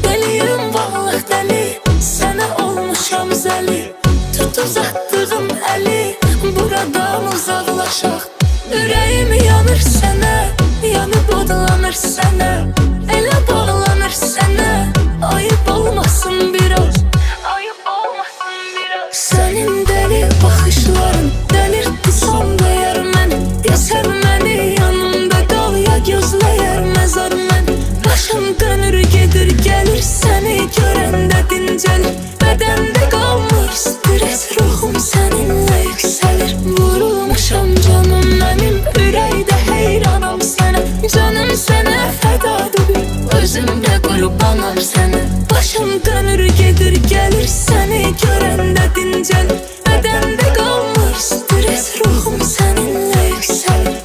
Deliyim vallahi deli, sana olmuşam zəli. Tut uzattığım eli, buradan uzaklaşaq. Ürəyim yanır sənə, yanıb odlanır sənə. Elə bağlanır sənə, ayıp olmasın biraz, ayıp olmasın biraz. Sənin deli baxışların delirtdi son dəyər məni. Ya sev məni, yanımda qal, ya gözləyər məzar məni. Başım dönür gedir gəlir, səni görəndə dincəlir. Bədəndə qalmır stres, ruhum səninlə yüksəlir. Vurulmuşam canım mənim, ürəkdə heyranam sənə. Canım sənə fədadır, özümdə qurbanam sənə. Başım dönür gedir gəlir, səni görəndə dincəlir. Bədəndə qalmır stres, ruhum səninlə yüksəlir.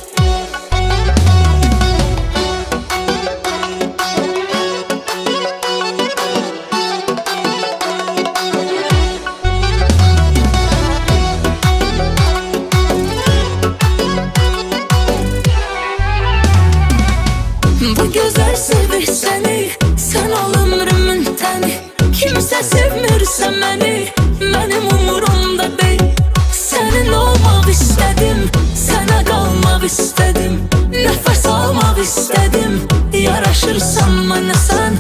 Bu gözəl sevir səni, sən ol ömrümün təni. Kimsə sevmirsə məni, mənim umurumda deyil. Sənin olmaq istədim, sənə qalmaq istədim. Nəfəs almaq istədim, yaraşırsan mənə sən,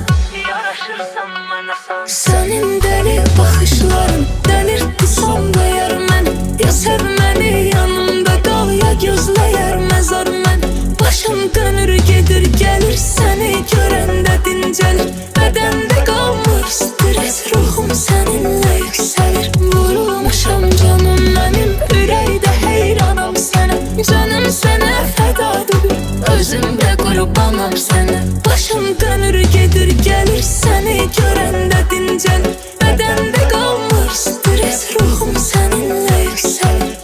yaraşırsan mənə sən. Sənin deli baxışların delirtdi son dəyər məni. Ya sev məni, yanımda qal, ya gözləyər məzar məni. Başım dönür gedir gəlir, səni görəndə dincəlir. Bədəndə qalmır stres, ruhum səninlə yüksəlir. Vurulmuşam canım mənim, ürəkdə heyranam sənə. Canım sənə fədadır, özümdə qurbanam sənə. Başım dönür gedir gəlir, səni görəndə dincəlir. Bədəndə qalmır stres, ruhum səninlə yüksəlir.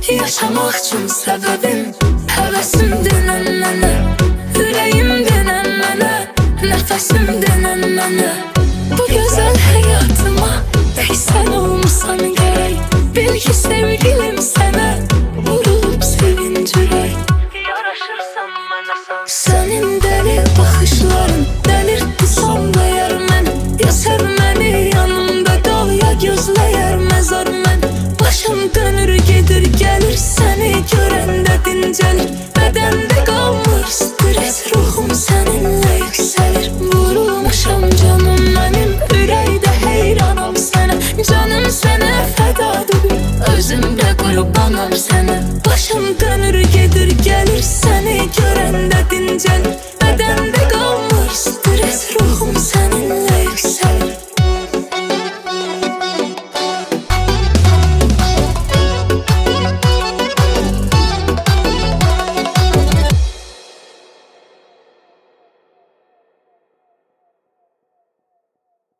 Yaşamaq üçün səbəbim, həvəsim denən mənə. Ürəyim denən mənə, nəfəsim denən mənə. Bu gözəl həyatıma tək sən olmusan gərək. Bil ki sevgilim sənə vurulub sevinc ürək. Yaraşırsan mənə sən. Sənin deli baxışların delirtdi son dəyər məni. Ya sev məni, yanımda qal, ya gözləyər məzar məni. Başım dönür gedir gəlir, səni görəndə dincəlir. Bədəndə qalmır stres, ruhum səninlə yüksəlir. Vurulmuşam canım mənim, ürəkdə heyranam sənə. Canım sənə fədadır, özümdə qurbanam sənə. Başım dönür gedir gəlir, səni görəndə dincəlir.